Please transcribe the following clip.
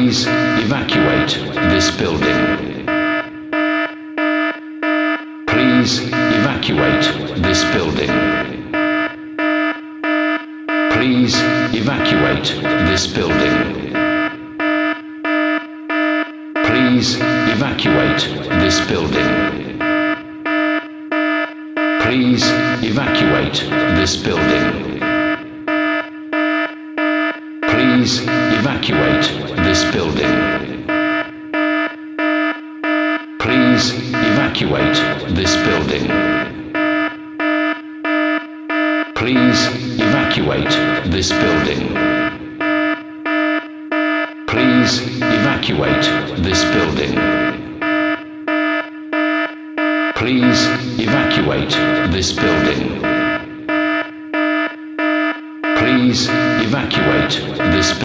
Please evacuate this building. Please evacuate this building. Please evacuate this building. Please evacuate this building. Please evacuate this building. Please evacuate this building. Please evacuate this building. Please evacuate this building. Please evacuate this building. Please evacuate this building. Please evacuate this building.